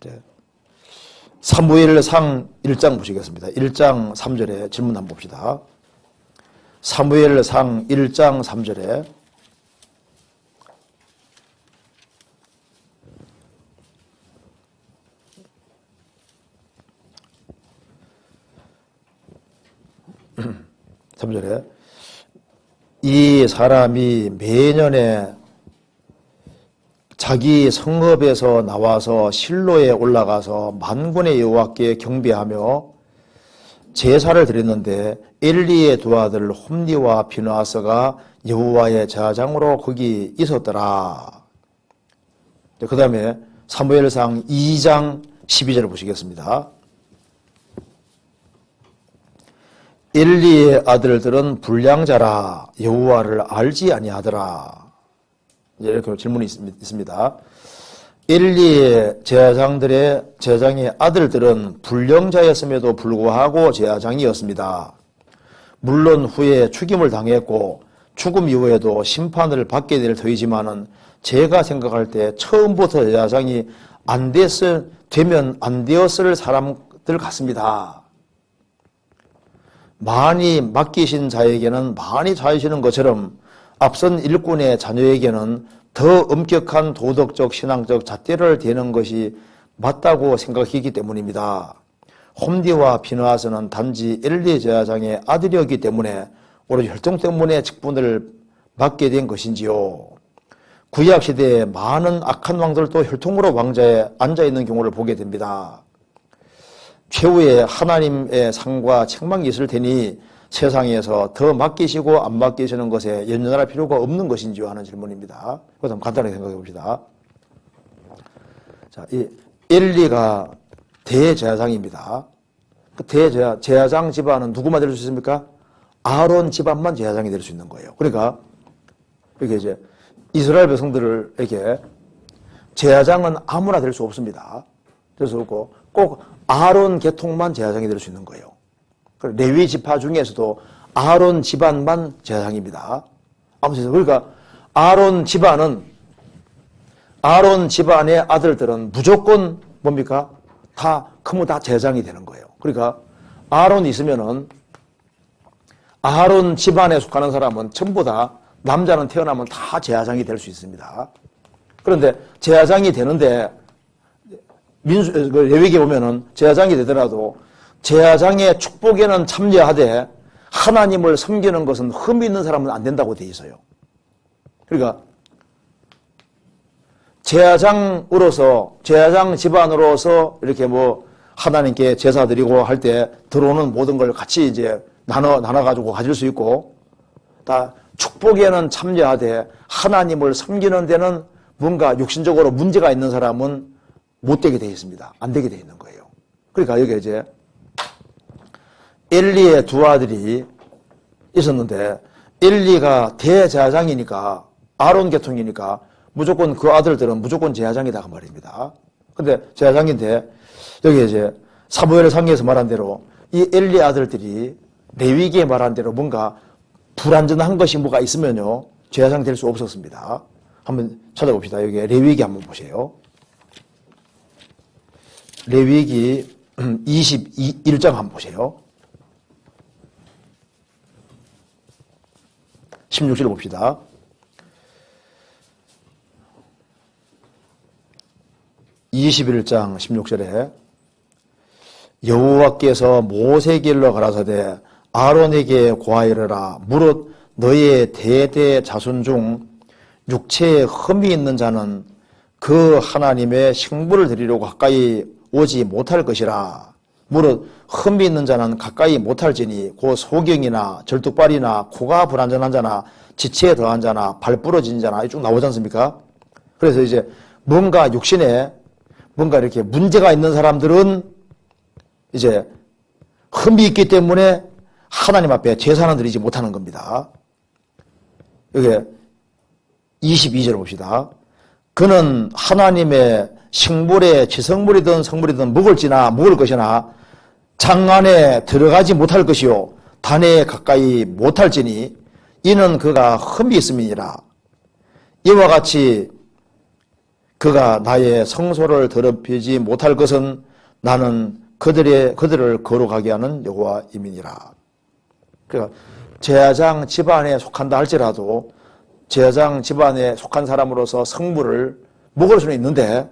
네. 사무엘상 1장 보시겠습니다. 1장 3절에 질문 한번 봅시다. 사무엘상 1장 3절에 이 사람이 매년에 자기 성읍에서 나와서 실로에 올라가서 만군의 여호와께 경배하며 제사를 드렸는데 엘리의 두 아들 홈니와 비느하스가 여호와의 제사장으로 거기 있었더라. 그 다음에 사무엘상 2장 12절을 보시겠습니다. 엘리의 아들들은 불량자라 여호와를 알지 아니하더라. 이렇게 질문이 있습니다. 엘리의 제사장의 아들들은 불량자였음에도 불구하고 제사장이었습니다. 물론 후에 죽임을 당했고 죽음 이후에도 심판을 받게 될 터이지만은 제가 생각할 때 처음부터 제사장이 되면 안 되었을 사람들 같습니다. 많이 맡기신 자에게는 많이 잘하시는 것처럼 앞선 일꾼의 자녀에게는 더 엄격한 도덕적 신앙적 잣대를 대는 것이 맞다고 생각했기 때문입니다. 홈디와 비느하스는 단지 엘리 제사장의 아들이었기 때문에 오로지 혈통 때문에 직분을 맡게 된 것인지요. 구약시대에 많은 악한 왕들도 혈통으로 왕자에 앉아있는 경우를 보게 됩니다. 최후에 하나님의 상과 책망이 있을 테니 세상에서 더 맡기시고 안 맡기시는 것에 연연할 필요가 없는 것인지요 하는 질문입니다. 그것도 한번 간단하게 생각해 봅시다. 자, 이 엘리가 대제사장입니다. 그 제사장 집안은 누구만 될 수 있습니까? 아론 집안만 제사장이 될 수 있는 거예요. 그러니까 이렇게 이제 이스라엘 백성들에게 제사장은 아무나 될 수 없습니다. 그래서 꼭 아론 계통만 제사장이 될 수 있는 거예요. 레위 지파 중에서도 아론 집안만 제사장입니다. 아무튼 그러니까 아론 집안의 아들들은 무조건 뭡니까? 전부 다 제사장이 되는 거예요. 그러니까 아론이 있으면은 아론 집안에 속하는 사람은 전부 다 남자는 태어나면 다 제사장이 될 수 있습니다. 그런데 제사장이 되는데 레위기에 보면은 제사장이 되더라도 제사장의 축복에는 참여하되 하나님을 섬기는 것은 흠이 있는 사람은 안 된다고 되어 있어요. 그러니까 제사장 집안으로서 이렇게 하나님께 제사 드리고 할 때 들어오는 모든 걸 같이 이제 나눠가지고 가질 수 있고, 다 축복에는 참여하되 하나님을 섬기는 데는 뭔가 육신적으로 문제가 있는 사람은 못 되게 되어 있습니다. 안 되게 되어 있는 거예요. 그러니까 여기 이제 엘리의 두 아들이 있었는데 엘리가 대제사장이니까 아론 계통이니까 무조건 그 아들들은 무조건 제사장이다 그 말입니다. 근데 제사장인데 여기 이제 사무엘상에서 말한 대로 이 엘리 아들들이 레위기에 말한 대로 뭔가 불완전한 것이 뭐가 있으면요 제사장 될 수 없었습니다. 한번 찾아봅시다. 여기 레위기 한번 보세요. 레위기 21장 한번 보세요. 16절 봅시다. (21장) 16절에 여호와께서 모세에게 일러 가라사대 아론에게 고하이르라. 무릇 너의 대대 자손 중 육체에 흠이 있는 자는 그 하나님의 식물을 드리려고 가까이 오지 못할 것이라. 무릇 흠이 있는 자는 가까이 못할지니 곧 소경이나 절뚝발이나 코가 불완전한 자나 지체에 더한 자나 발 부러진 자나 쭉 나오지 않습니까? 그래서 이제 뭔가 육신에 뭔가 이렇게 문제가 있는 사람들은 이제 흠이 있기 때문에 하나님 앞에 제사는 드리지 못하는 겁니다. 여기 22절 봅시다. 그는 하나님의 식물의 지성물이든 성물이든 먹을 것이나 장 안에 들어가지 못할 것이요 단에 가까이 못할지니 이는 그가 흠이 있음이니라. 이와 같이 그가 나의 성소를 더럽히지 못할 것은 나는 그들을 거룩하게 하는 여호와임이니라. 그러니까 제사장 집안에 속한다 할지라도 제사장 집안에 속한 사람으로서 성물을 먹을 수는 있는데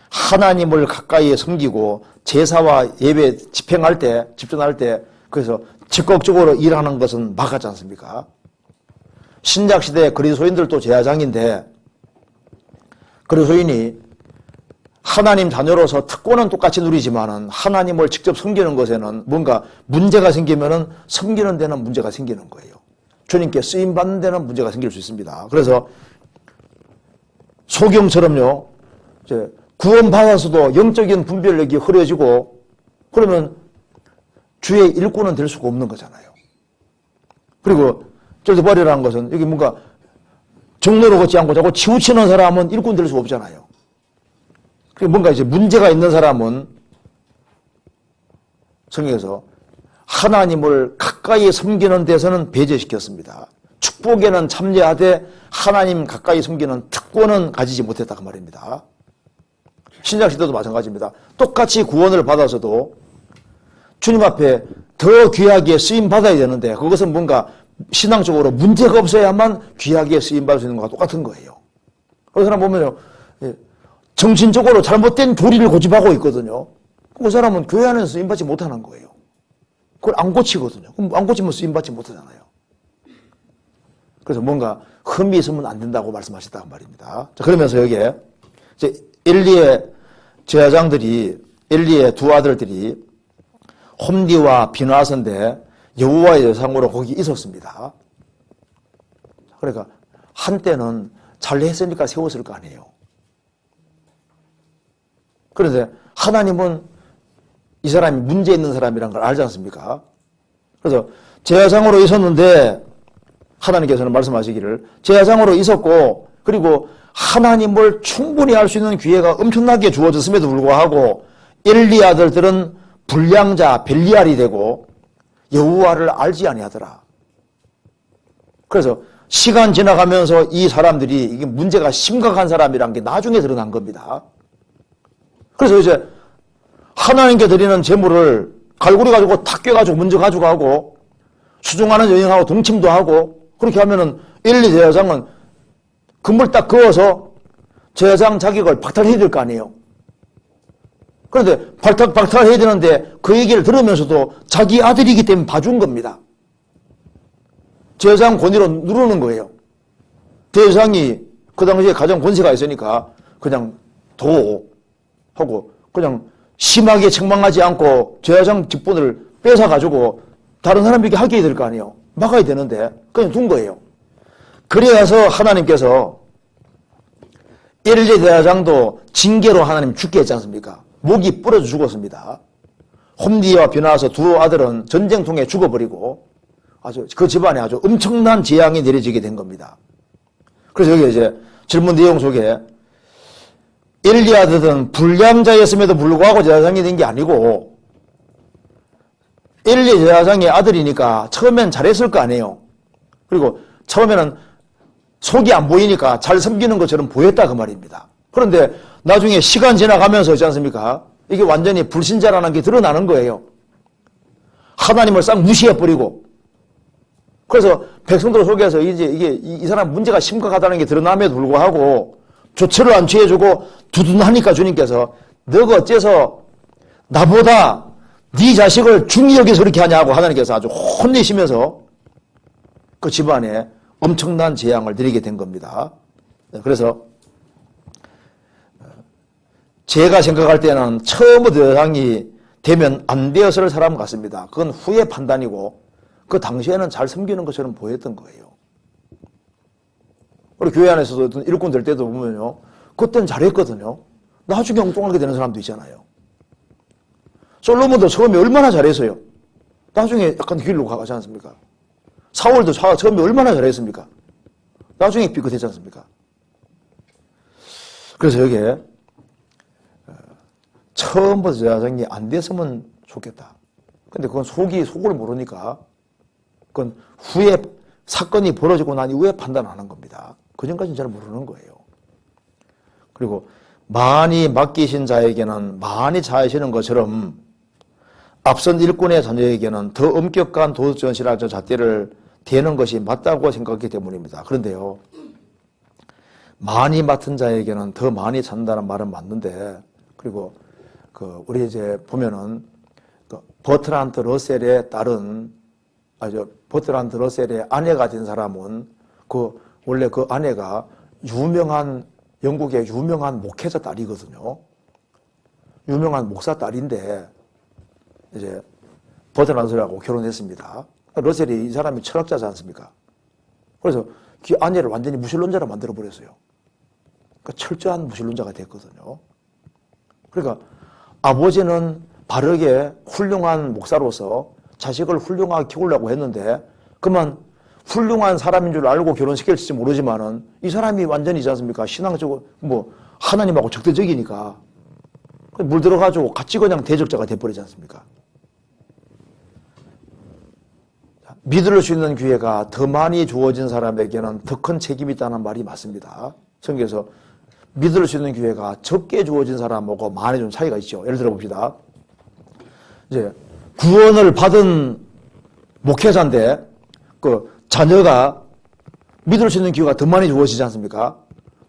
하나님을 가까이 섬기고 제사와 예배 집행할 때, 집전할 때 그래서 적극적으로 일하는 것은 막았지 않습니까? 신약시대 그리스도인들도 제사장인데 그리스도인이 하나님 자녀로서 특권은 똑같이 누리지만은 하나님을 직접 섬기는 것에는 뭔가 문제가 생기면은 섬기는 데는 문제가 생기는 거예요. 주님께 쓰임 받는 데는 문제가 생길 수 있습니다. 그래서 소경처럼요, 구원 받아서도 영적인 분별력이 흐려지고 그러면 주의 일꾼은 될 수가 없는 거잖아요. 그리고 쩔더버리라는 것은 여기 뭔가 정로로 걷지 않고 자꾸 치우치는 사람은 일꾼 될 수가 없잖아요. 뭔가 이제 문제가 있는 사람은 성경에서 하나님을 가까이 섬기는 데서는 배제시켰습니다. 축복에는 참여하되 하나님 가까이 섬기는 특권은 가지지 못했다 그 말입니다. 신약시대도 마찬가지입니다. 똑같이 구원을 받아서도 주님 앞에 더 귀하게 쓰임받아야 되는데 그것은 뭔가 신앙적으로 문제가 없어야만 귀하게 쓰임받을 수 있는 것과 똑같은 거예요. 그 사람 보면요, 정신적으로 잘못된 교리를 고집하고 있거든요. 그 사람은 교회 안에서 쓰임받지 못하는 거예요. 그걸 안 고치거든요. 그럼 안 고치면 쓰임받지 못하잖아요. 그래서 뭔가 흠이 있으면 안 된다고 말씀하셨다고 말입니다. 자, 그러면서 여기에 이제 엘리의 제사장들이, 엘리의 두 아들들이 홈디와 비나스인데 여호와의 대상으로 거기 있었습니다. 그러니까 한때는 잘 했으니까 세웠을 거 아니에요. 그런데 하나님은 이 사람이 문제 있는 사람이라는 걸 알지 않습니까? 그래서 제사장으로 있었는데 하나님께서는 말씀하시기를 제사장으로 있었고 그리고 하나님을 충분히 알 수 있는 기회가 엄청나게 주어졌음에도 불구하고 엘리 아들들은 불량자 벨리알이 되고 여호와를 알지 아니하더라. 그래서 시간 지나가면서 이 사람들이 이게 문제가 심각한 사람이란 게 나중에 드러난 겁니다. 그래서 이제 하나님께 드리는 제물을 갈고리 가지고 탁 꿰가지고 먼저 가져가고 수종하는 여행하고 동침도 하고 그렇게 하면은 엘리 제사장은 금을 딱 그어서 제사장 자격을 박탈해야 될 거 아니에요. 그런데 박탈해야 되는데 그 얘기를 들으면서도 자기 아들이기 때문에 봐준 겁니다. 제사장 권위로 누르는 거예요. 대제사장이 그 당시에 가장 권세가 있으니까 그냥 도 하고 그냥 심하게 책망하지 않고 제사장 직분을 뺏어가지고 다른 사람에게 하게 해야 될 거 아니에요. 막아야 되는데 그냥 둔 거예요. 그래서 하나님께서 엘리 제사장도 징계로 하나님 죽게 했지 않습니까? 목이 부러져 죽었습니다. 홈디와 비나서 두 아들은 전쟁통에 죽어버리고 아주 그 집안에 아주 엄청난 재앙이 내려지게 된 겁니다. 그래서 여기 이제 질문 내용 속에 엘리 아들은 불량자였음에도 불구하고 제사장이 된 게 아니고 엘리 제사장의 아들이니까 처음엔 잘했을 거 아니에요. 그리고 처음에는 속이 안 보이니까 잘 섬기는 것처럼 보였다 그 말입니다. 그런데 나중에 시간 지나가면서 있지 않습니까? 이게 완전히 불신자라는 게 드러나는 거예요. 하나님을 싹 무시해버리고 그래서 백성들 속에서 이제 이게 이 사람 문제가 심각하다는 게 드러남에도 불구하고 조처를 안 취해주고 두둔하니까 주님께서 너가 어째서 나보다 네 자식을 중히 여기서 그렇게 하냐고 하나님께서 아주 혼내시면서 그 집안에 엄청난 재앙을 드리게 된 겁니다. 그래서 제가 생각할 때는 처음부터 대상이 되면 안 되었을 사람 같습니다. 그건 후의 판단이고 그 당시에는 잘 섬기는 것처럼 보였던 거예요. 우리 교회 안에서도 어떤 일꾼 될 때도 보면요. 그때는 잘했거든요. 나중에 엉뚱하게 되는 사람도 있잖아요. 솔로몬도 처음에 얼마나 잘했어요. 나중에 약간 길로 가지 않습니까? 사울도 처음에 얼마나 잘했습니까? 나중에 삐끗했지 않습니까? 그래서 여기에 처음부터 제사장이 안 됐으면 좋겠다. 근데 그건 속을 모르니까 그건 후에 사건이 벌어지고 난 이후에 판단하는 겁니다. 그 전까지는 잘 모르는 거예요. 그리고 많이 맡기신 자에게는 많이 잘하시는 것처럼 앞선 일꾼의 자녀에게는 더 엄격한 도덕적 신학적 잣대를 대는 것이 맞다고 생각했기 때문입니다. 그런데요, 많이 맡은 자에게는 더 많이 잔다는 말은 맞는데, 그리고 우리 이제 보면은 버트란트 러셀의 딸은 버트란트 러셀의 아내가 된 사람은 원래 그 아내가 영국의 유명한 목회자 딸이거든요. 유명한 목사 딸인데 이제 버트란트라고 결혼했습니다. 러셀이 이 사람이 철학자지 않습니까? 그래서 그 아내를 완전히 무신론자로 만들어 버렸어요. 그러니까 철저한 무신론자가 됐거든요. 그러니까 아버지는 바르게 훌륭한 목사로서 자식을 훌륭하게 키우려고 했는데 그만 훌륭한 사람인 줄 알고 결혼시킬지 모르지만은 이 사람이 완전히 있지 않습니까? 신앙적으로 하나님하고 적대적이니까 물 들어가지고 같이 그냥 대적자가 돼버리지 않습니까? 믿을 수 있는 기회가 더 많이 주어진 사람에게는 더 큰 책임이 있다는 말이 맞습니다. 성경에서 믿을 수 있는 기회가 적게 주어진 사람하고 많이 좀 차이가 있죠. 예를 들어 봅시다. 이제 구원을 받은 목회자인데 자녀가 믿을 수 있는 기회가 더 많이 주어지지 않습니까?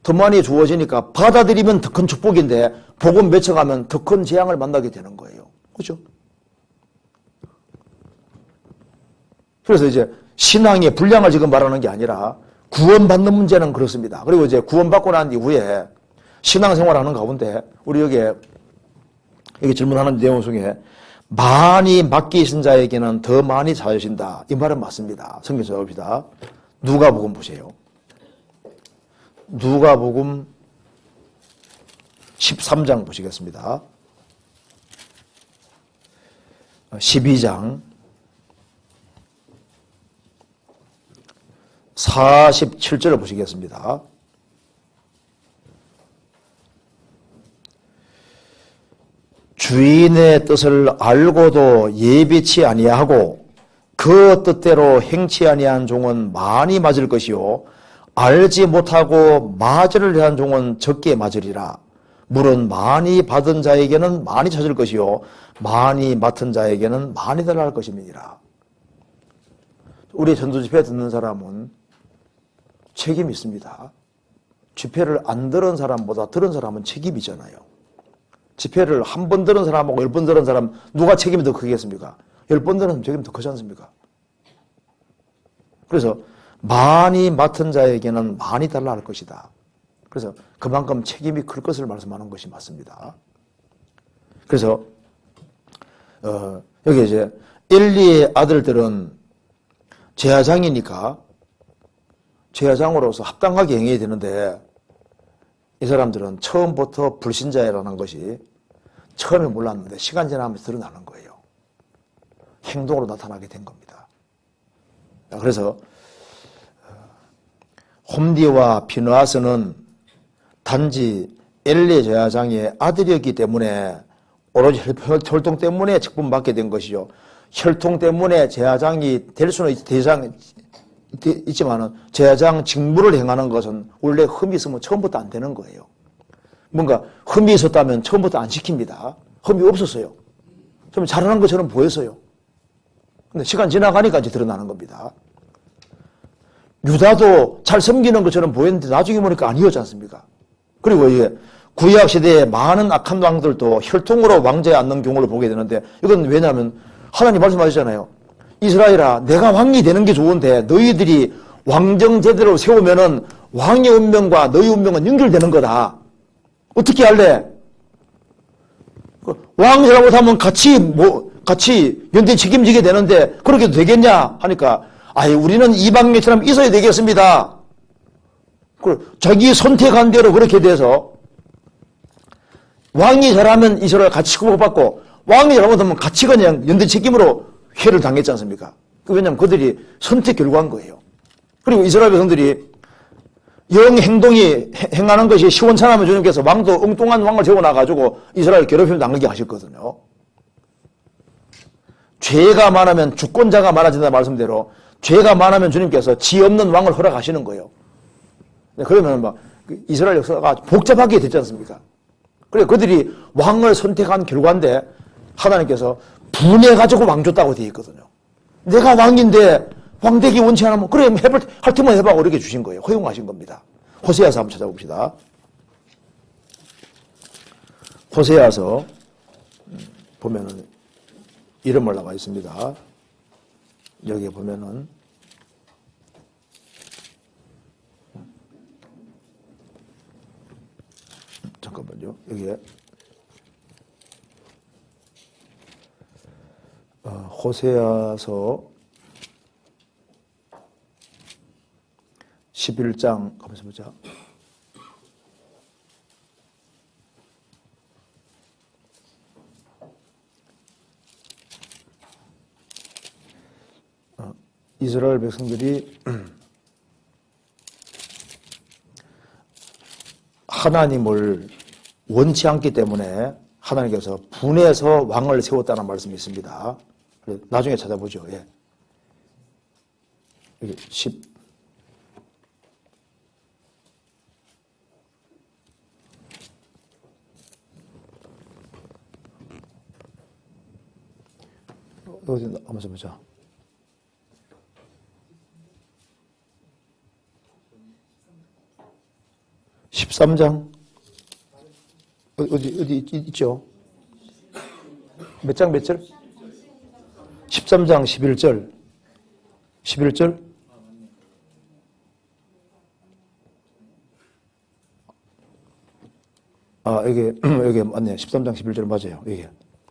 더 많이 주어지니까 받아들이면 더 큰 축복인데 복음 맺혀가면 더 큰 재앙을 만나게 되는 거예요. 그렇죠? 그래서 이제 신앙의 분량을 지금 말하는 게 아니라 구원받는 문제는 그렇습니다. 그리고 이제 구원받고 난 이후에 신앙생활하는 가운데 우리 여기 질문하는 내용 중에 많이 맡기신 자에게는 더 많이 잘하신다. 이 말은 맞습니다. 성경에서 봅시다. 누가복음 보세요. 누가복음 13장 보시겠습니다. 12장 47절을 보시겠습니다. 주인의 뜻을 알고도 예비치 아니하고 그 뜻대로 행치 아니한 종은 많이 맞을 것이요 알지 못하고 맞으려 한 종은 적게 맞으리라. 물은 많이 받은 자에게는 많이 찾을 것이요 많이 맡은 자에게는 많이 달라 할 것임이니라. 우리 전도 집회 듣는 사람은 책임이 있습니다. 집회를 안 들은 사람보다 들은 사람은 책임이잖아요. 집회를 한 번 들은 사람하고 10번 들은 사람 누가 책임이 더 크겠습니까? 10번 들은 책임이 더 크지 않습니까? 그래서 많이 맡은 자에게는 많이 달라 할 것이다. 그래서 그만큼 책임이 클 것을 말씀하는 것이 맞습니다. 그래서 여기 이제 엘리의 아들들은 제사장이니까 제사장으로서 합당하게 행해야 되는데 이 사람들은 처음부터 불신자라는 것이 처음에 몰랐는데 시간 지나면서 드러나는 거예요. 행동으로 나타나게 된 겁니다. 그래서 홈디와 비느하스는 단지 엘리 제사장의 아들이었기 때문에 오로지 혈통 때문에 직분받게 된 것이죠. 혈통 때문에 제사장이 될 수는 있지만은 제사장 직무를 행하는 것은 원래 흠이 있으면 처음부터 안 되는 거예요. 뭔가 흠이 있었다면 처음부터 안 시킵니다. 흠이 없었어요. 좀 잘하는 것처럼 보였어요. 근데 시간 지나가니까 이제 드러나는 겁니다. 유다도 잘 섬기는 것처럼 보였는데 나중에 보니까 아니었지 않습니까? 그리고 이게 구약 시대에 많은 악한 왕들도 혈통으로 왕자에 앉는 경우를 보게 되는데 이건 왜냐하면 하나님 말씀하셨잖아요. 이스라엘아, 내가 왕이 되는 게 좋은데 너희들이 왕정 제대로 세우면은 왕의 운명과 너희 운명은 연결되는 거다. 어떻게 할래? 왕 잘못하면 같이 연대 책임지게 되는데 그렇게도 되겠냐? 하니까 우리는 이방인처럼 있어야 되겠습니다. 자기 선택한 대로 그렇게 돼서 왕이 잘하면 이스라엘 같이 구속받고 왕이 잘못하면 같이 그냥 연대 책임으로 회를 당했지 않습니까? 왜냐하면 그들이 선택 결과인 거예요. 그리고 이스라엘 백성들이 영 행동이 행하는 것이 시원찮으면 주님께서 왕도 엉뚱한 왕을 세워놔가지고 이스라엘 괴롭힘을 당하게 하셨거든요. 죄가 많으면 주권자가 많아진다는 말씀대로 죄가 많으면 주님께서 지 없는 왕을 허락하시는 거예요. 그러면 이스라엘 역사가 복잡하게 됐지 않습니까? 그래 그들이 왕을 선택한 결과인데 하나님께서 분해가지고 왕 줬다고 되어 있거든요. 내가 왕인데 왕되기 원치 않으면 그래 할 테면 해봐 이렇게 주신 거예요. 허용하신 겁니다. 호세아서 한번 찾아봅시다. 호세아서 보면은 이름을 나와 있습니다. 여기에 보면은 잠깐만요. 여기에 호세아서 11장 가면서 보자. 이스라엘 백성들이 하나님을 원치 않기 때문에 하나님께서 분해서 왕을 세웠다는 말씀이 있습니다. 나중에 찾아보죠. 예. 여기 10. 어디 한번 보자. 13장 어디 있죠? 몇 장 몇 절? 13장 11절 11절 여기 맞네. 13장 11절 맞아요. 여기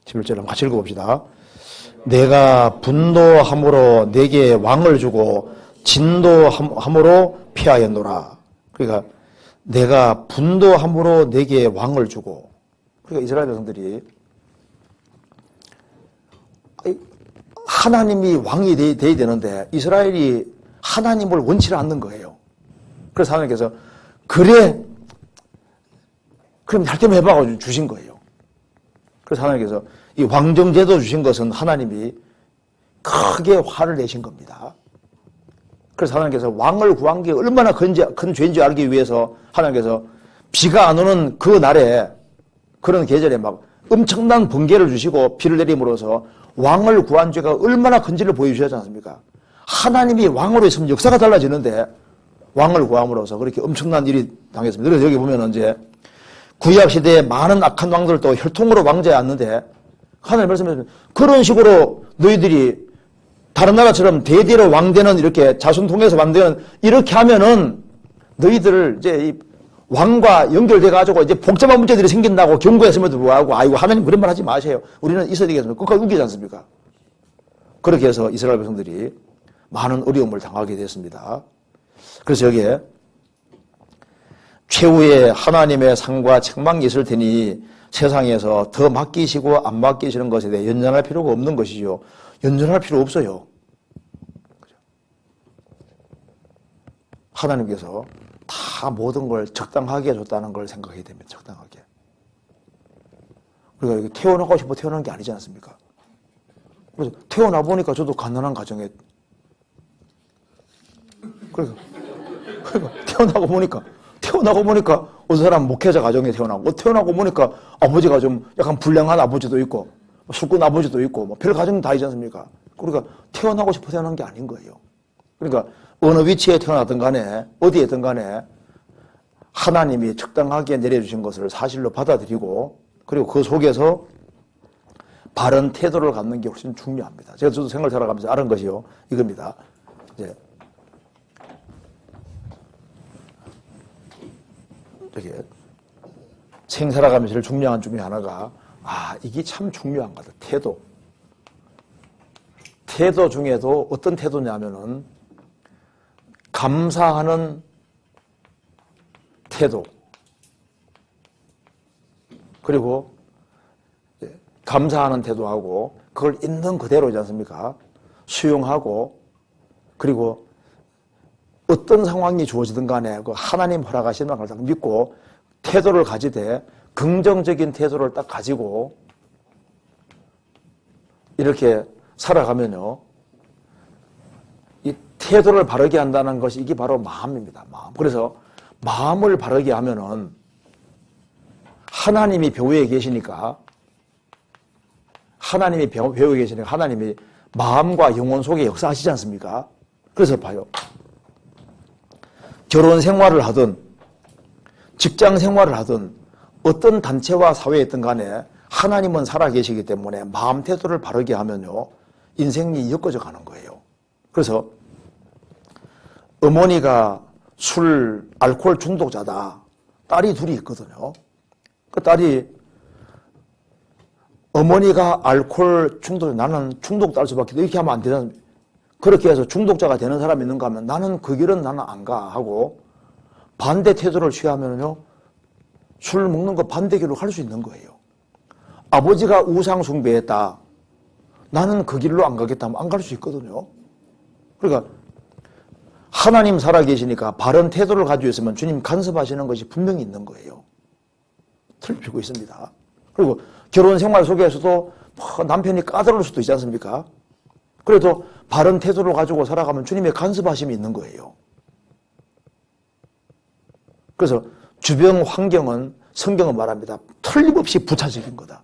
11절 한번 같이 읽어봅시다. 내가 분노함으로 내게 왕을 주고 진노함으로 피하였노라. 그러니까 내가 분노함으로 내게 왕을 주고, 그러니까 이스라엘 백성들이 하나님이 왕이 돼야 되는데 이스라엘이 하나님을 원치 않는 거예요. 그래서 하나님께서 그래 그럼 할 때만 해봐가지고 주신 거예요. 그래서 하나님께서 이 왕정제도 주신 것은 하나님이 크게 화를 내신 겁니다. 그래서 하나님께서 왕을 구한 게 얼마나 큰 죄인지 알기 위해서 하나님께서 비가 안 오는 그 날에 그런 계절에 막 엄청난 번개를 주시고 비를 내림으로써 왕을 구한 죄가 얼마나 큰지를 보여주셨지 않습니까? 하나님이 왕으로 있으면 역사가 달라지는데 왕을 구함으로써 그렇게 엄청난 일이 당했습니다. 그래서 여기 보면 이제 구약시대에 많은 악한 왕들도 혈통으로 왕자에 앉는데 하나님 말씀하시면 그런 식으로 너희들이 다른 나라처럼 대대로 왕되는 이렇게 자손 통해서 왕되는 이렇게 하면은 너희들 이제 이 왕과 연결돼 가지고 이제 복잡한 문제들이 생긴다고 경고했음에도 불구하고 아이고 하나님 그런 말 하지 마세요. 우리는 이스라엘에서 끝까지 우기지 않습니까? 그렇게 해서 이스라엘 백성들이 많은 어려움을 당하게 됐습니다. 그래서 여기에 최후의 하나님의 상과 책망이 있을 테니 세상에서 더 맡기시고 안 맡기시는 것에 대해 연연할 필요가 없는 것이죠. 연연할 필요 없어요. 하나님께서 다 모든 걸 적당하게 해줬다는 걸 생각해야 됩니다. 적당하게. 우리가 여기 태어나고 싶어 태어난 게 아니지 않습니까? 그래서 태어나 보니까 저도 가난한 가정에 그러니까 태어나고 보니까 어떤 사람 목회자 가정에 태어나고 태어나고 보니까 아버지가 좀 약간 불량한 아버지도 있고 술꾼 아버지도 있고 뭐 별 가정 다 있지 않습니까? 그러니까 태어나고 싶어 태어난 게 아닌 거예요. 그러니까 어느 위치에 태어나든 간에 어디에든 간에 하나님이 적당하게 내려주신 것을 사실로 받아들이고 그리고 그 속에서 바른 태도를 갖는 게 훨씬 중요합니다. 제가 저도 생활 살아가면서 알은 것이요 이겁니다. 이제 저기 생살아가면서 제일 중요한 중에 하나가 이게 참 중요한 것 같아요. 태도 중에도 어떤 태도냐면은 감사하는 태도 그리고 감사하는 태도하고 그걸 있는 그대로지 않습니까? 수용하고 그리고 어떤 상황이 주어지든 간에 그 하나님 허락하시는 걸 딱 믿고 태도를 가지되 긍정적인 태도를 딱 가지고 이렇게 살아가면요. 이 태도를 바르게 한다는 것이 이게 바로 마음입니다. 마음. 그래서 마음을 바르게 하면은 하나님이 배후에 계시니까 하나님이 마음과 영혼 속에 역사하시지 않습니까? 그래서 봐요. 결혼 생활을 하든 직장 생활을 하든 어떤 단체와 사회에 있든 간에 하나님은 살아계시기 때문에 마음 태도를 바르게 하면요, 인생이 엮어져 가는 거예요. 그래서 어머니가 술, 알코올 중독자다. 딸이 둘이 있거든요. 그 딸이 어머니가 알코올 중독, 나는 중독될 수밖에 없다. 이렇게 하면 안 되잖아요. 그렇게 해서 중독자가 되는 사람이 있는가 하면 나는 그 길은 나는 안 가 하고 반대 태도를 취하면요, 술 먹는 거 반대길로 갈 수 있는 거예요. 아버지가 우상 숭배했다. 나는 그 길로 안 가겠다 하면 안 갈 수 있거든요. 그러니까 하나님 살아계시니까 바른 태도를 가지고 있으면 주님 간섭하시는 것이 분명히 있는 거예요. 틀리고 있습니다. 그리고 결혼 생활 속에서도 남편이 까다로울 수도 있지 않습니까? 그래도 바른 태도를 가지고 살아가면 주님의 간섭하심이 있는 거예요. 그래서 주변 환경은 성경은 말합니다. 틀림없이 부차적인 거다.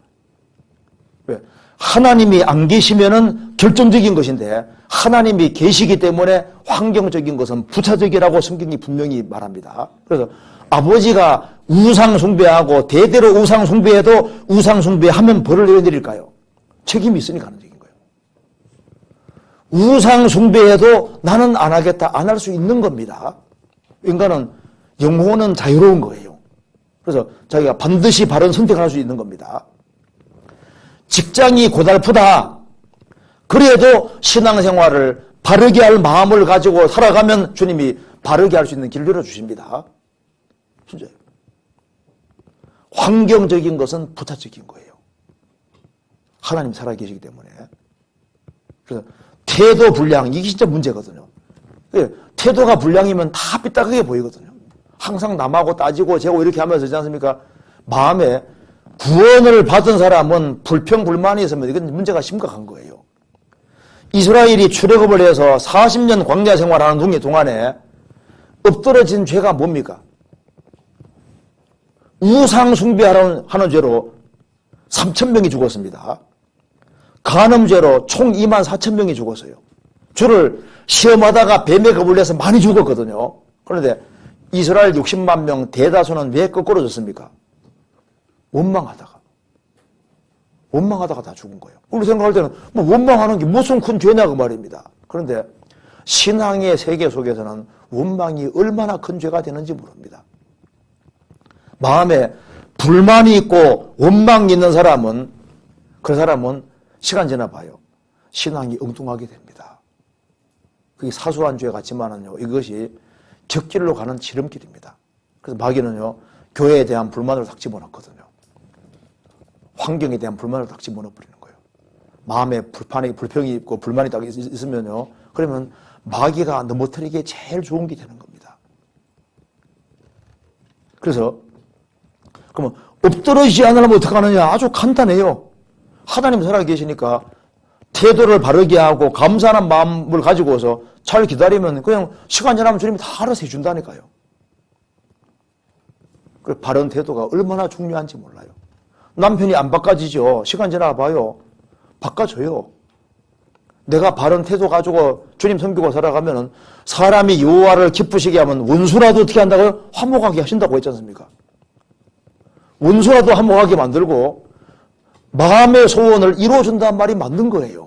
왜? 하나님이 안 계시면은 결정적인 것인데 하나님이 계시기 때문에 환경적인 것은 부차적이라고 성경이 분명히 말합니다. 그래서 아버지가 우상 숭배하고 대대로 우상 숭배해도 우상 숭배하면 벌을 내려드릴까요? 책임이 있으니까 하는 얘기인 거예요. 우상 숭배해도 나는 안 하겠다, 안 할 수 있는 겁니다. 인간은 영혼은 자유로운 거예요. 그래서 자기가 반드시 바른 선택을 할 수 있는 겁니다. 직장이 고달프다. 그래도 신앙생활을 바르게 할 마음을 가지고 살아가면 주님이 바르게 할 수 있는 길을 열어주십니다. 진짜요. 환경적인 것은 부차적인 거예요. 하나님 살아계시기 때문에. 그래서 태도 불량, 이게 진짜 문제거든요. 태도가 불량이면 다 삐딱하게 보이거든요. 항상 남하고 따지고 재고 이렇게 하면서 있지 않습니까? 마음에 구원을 받은 사람은 불평불만이 있으면 이건 문제가 심각한 거예요. 이스라엘이 출애굽을 해서 40년 광야 생활하는 동안에 엎드러진 죄가 뭡니까? 우상 숭배하는 죄로 3,000명이 죽었습니다. 간음죄로 총 24,000명이 죽었어요. 주를 시험하다가 뱀에 겁을 내서 많이 죽었거든요. 그런데 이스라엘 60만 명 대다수는 왜 거꾸로졌습니까? 원망하다가 다 죽은 거예요. 우리 생각할 때는 뭐 원망하는 게 무슨 큰 죄냐 그 말입니다. 그런데 신앙의 세계 속에서는 원망이 얼마나 큰 죄가 되는지 모릅니다. 마음에 불만이 있고 원망이 있는 사람은 그 사람은 시간 지나 봐요. 신앙이 엉뚱하게 됩니다. 그게 사소한 죄 같지만은요, 이것이 격길로 가는 지름길입니다. 그래서 마귀는요, 교회에 대한 불만을 딱 집어넣거든요. 환경에 대한 불만을 딱 집어넣어버리는 거예요. 마음에 불평이 있고 불만이 딱 있으면요, 그러면 마귀가 넘어뜨리기에 제일 좋은 게 되는 겁니다. 그래서 그러면 엎드러지지 않으려면 어떻게 하느냐? 아주 간단해요. 하나님 살아계시니까 태도를 바르게 하고 감사하는 마음을 가지고서 잘 기다리면 그냥 시간 지나면 주님이 다 알아서 해준다니까요. 그 바른 태도가 얼마나 중요한지 몰라요. 남편이 안 바꿔지죠. 시간 지나 봐요. 바꿔줘요. 내가 바른 태도 가지고 주님 섬기고 살아가면은 사람이 여호와를 기쁘시게 하면 원수라도 어떻게 한다고요? 화목하게 하신다고 했지 않습니까? 원수라도 화목하게 만들고 마음의 소원을 이루어준다는 말이 맞는 거예요.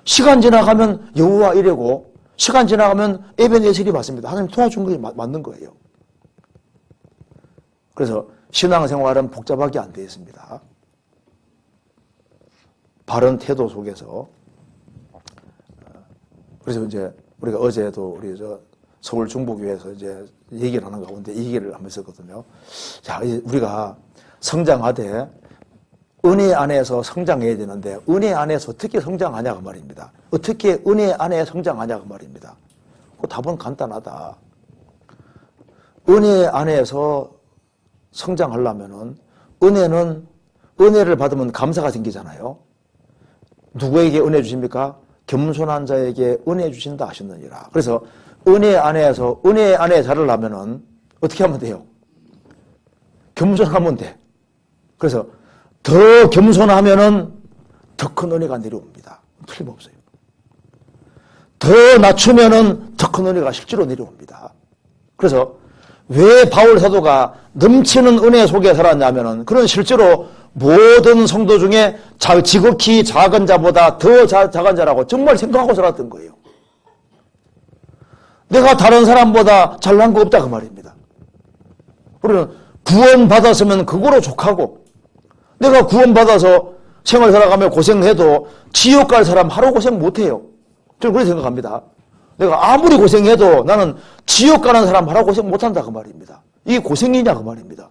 시간 지나가면 여호와 이래고 시간 지나가면 에벤에셀이 맞습니다. 하나님 도와준 것이 맞는 거예요. 그래서 신앙생활은 복잡하게 안 되어 있습니다. 바른 태도 속에서. 그래서 이제 우리가 어제도 우리 서울 중보교회에서 이제 얘기를 하는 가운데 이 얘기를 하면서 했거든요. 자, 우리가 성장하되 은혜 안에서 성장해야 되는데 은혜 안에서 어떻게 성장하냐 그 말입니다. 어떻게 은혜 안에 성장하냐 그 말입니다. 그 답은 간단하다. 은혜 안에서 성장하려면은 은혜를 받으면 감사가 생기잖아요. 누구에게 은혜 주십니까? 겸손한 자에게 은혜 주신다 하셨느니라. 그래서 은혜 안에 자르려면은 어떻게 하면 돼요? 겸손하면 돼. 그래서 더 겸손하면은 더 큰 은혜가 내려옵니다. 틀림없어요. 더 낮추면은 더 큰 은혜가 실제로 내려옵니다. 그래서 왜 바울 사도가 넘치는 은혜 속에 살았냐면은 그런 실제로 모든 성도 중에 지극히 작은 자보다 더 작은 자라고 정말 생각하고 살았던 거예요. 내가 다른 사람보다 잘난 거 없다 그 말입니다. 우리는 구원받았으면 그거로 족하고 내가 구원받아서 생활 살아가며 고생해도 지옥 갈 사람 하루 고생 못해요. 저는 그렇게 생각합니다. 내가 아무리 고생해도 나는 지옥 가는 사람 하루 고생 못한다 그 말입니다. 이게 고생이냐 그 말입니다.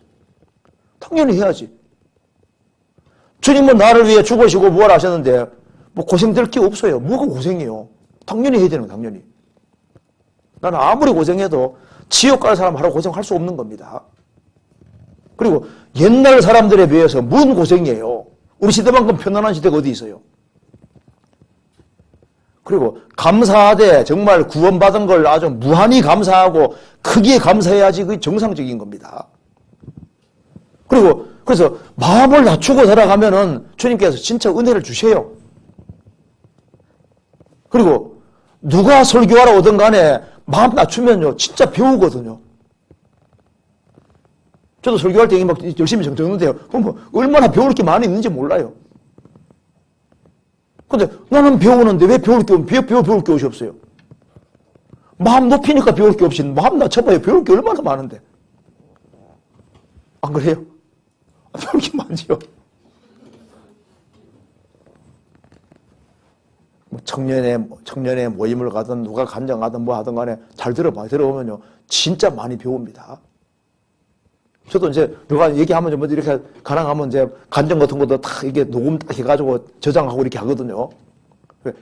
당연히 해야지. 주님은 나를 위해 죽으시고 무엇을 하셨는데 뭐 고생될 게 없어요. 뭐가 고생이에요. 당연히 해야 되는 거예요. 당연히. 나는 아무리 고생해도 지옥 갈 사람 하루 고생할 수 없는 겁니다. 그리고 옛날 사람들에 비해서 뭔 고생이에요. 우리 시대만큼 편안한 시대가 어디 있어요. 그리고 감사하되 정말 구원받은 걸 아주 무한히 감사하고 크게 감사해야지 그게 정상적인 겁니다. 그리고 그래서 마음을 낮추고 살아가면은 주님께서 진짜 은혜를 주셔요. 그리고 누가 설교하러 오든 간에 마음 낮추면요 진짜 배우거든요. 저도 설교할 때 막 열심히 적는데요. 뭐 얼마나 배울 게 많이 있는지 몰라요. 근데 나는 배우는데 왜 배울 게 옷이 없어요? 마음 높이니까 배울 게 없이 마음 낮춰봐요. 배울 게 얼마나 많은데. 안 그래요? 배울 게 많지요. 청년의 모임을 가든 누가 간증하든 뭐 하든 간에 잘 들어봐요. 들어보면요. 진짜 많이 배웁니다. 저도 이제 누가 얘기하면 뭐 이렇게 가능하면 이제 간증 같은 것도 다 이게 녹음 딱 해가지고 저장하고 이렇게 하거든요.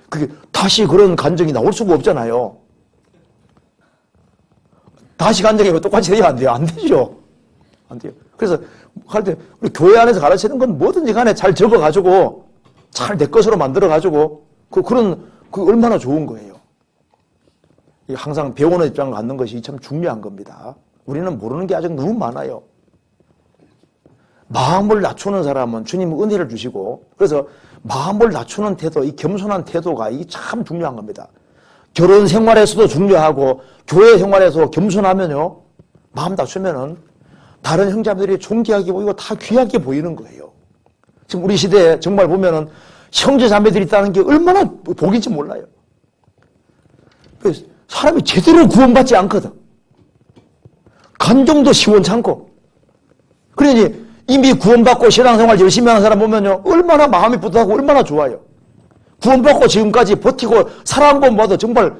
그게 다시 그런 간증이 나올 수가 없잖아요. 다시 간증하고 똑같이 해야 안 돼요. 안 되죠. 안 돼요. 그래서 할 때 우리 교회 안에서 가르치는 건 뭐든지 간에 잘 적어가지고 잘 내 것으로 만들어가지고 그 얼마나 좋은 거예요. 항상 배우는 입장을 갖는 것이 참 중요한 겁니다. 우리는 모르는 게 아직 너무 많아요. 마음을 낮추는 사람은 주님은 은혜를 주시고 그래서 마음을 낮추는 태도, 이 겸손한 태도가 이게 참 중요한 겁니다. 결혼 생활에서도 중요하고 교회 생활에서 겸손하면요. 마음 낮추면은 다른 형제들이 존귀하게 보이고 다 귀하게 보이는 거예요. 지금 우리 시대에 정말 보면은 형제 자매들이 있다는 게 얼마나 복인지 몰라요. 사람이 제대로 구원받지 않거든. 간정도 시원찮고. 그러니 이미 구원받고 신앙생활 열심히 하는 사람 보면요. 얼마나 마음이 뿌듯하고 얼마나 좋아요. 구원받고 지금까지 버티고 살아온 것마다 정말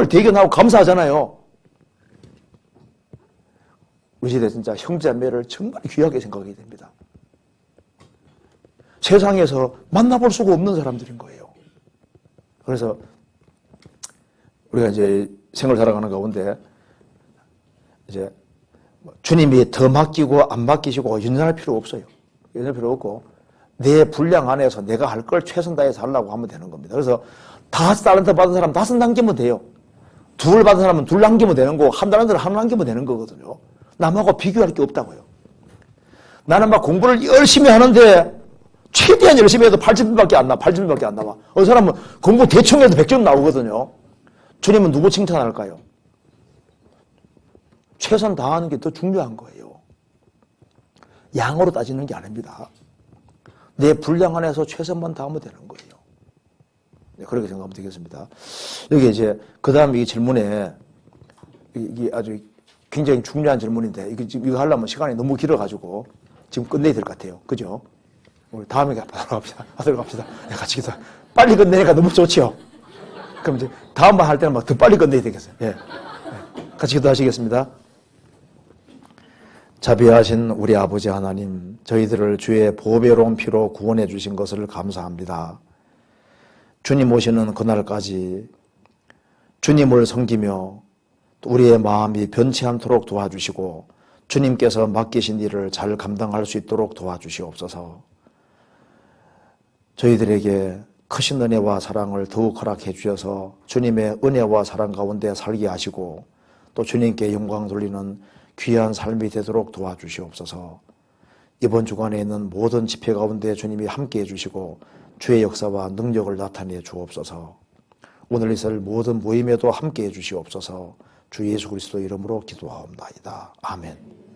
대견하고 감사하잖아요. 우리 시대 진짜 형제자매를 정말 귀하게 생각하게 됩니다. 세상에서 만나볼 수가 없는 사람들인 거예요. 그래서 우리가 이제 생을 살아가는 가운데 이제 주님이 더 맡기고 안 맡기시고 연연할 필요 없어요. 연연할 필요 없고 내 분량 안에서 내가 할 걸 최선 다해서 하려고 하면 되는 겁니다. 그래서 5달란트 받은 사람 5 남기면 돼요. 2 받은 사람은 2 남기면 되는 거고 1 달란트를 1 남기면 되는 거거든요. 남하고 비교할 게 없다고요. 나는 막 공부를 열심히 하는데 최대한 열심히 해도 80점밖에 안 나와. 80점밖에 안 나와. 어느 사람은 공부 대충 해도 100점 나오거든요. 주님은 누구 칭찬할까요? 최선 다하는 게 더 중요한 거예요. 양으로 따지는 게 아닙니다. 내 분량 안에서 최선만 다하면 되는 거예요. 네, 그렇게 생각하면 되겠습니다. 여기 이제 그 다음 이 질문에 이게 아주 굉장히 중요한 질문인데 이거 하려면 시간이 너무 길어가지고 지금 끝내야 될 것 같아요. 그죠? 우리 다음에 하도록 갑시다. 네, 같이 기도. 빨리 끝내니까 너무 좋지요. 그럼 이제 다음번 할 때는 막 더 빨리 끝내야 되겠어요. 예. 네. 같이 기도하시겠습니다. 자비하신 우리 아버지 하나님, 저희들을 주의 보배로운 피로 구원해 주신 것을 감사합니다. 주님 오시는 그날까지 주님을 섬기며 우리의 마음이 변치 않도록 도와주시고 주님께서 맡기신 일을 잘 감당할 수 있도록 도와주시옵소서. 저희들에게 크신 은혜와 사랑을 더욱 허락해 주셔서 주님의 은혜와 사랑 가운데 살게 하시고 또 주님께 영광 돌리는 귀한 삶이 되도록 도와주시옵소서. 이번 주간에 있는 모든 집회 가운데 주님이 함께해 주시고 주의 역사와 능력을 나타내 주옵소서. 오늘 있을 모든 모임에도 함께해 주시옵소서. 주 예수 그리스도 이름으로 기도하옵나이다. 아멘.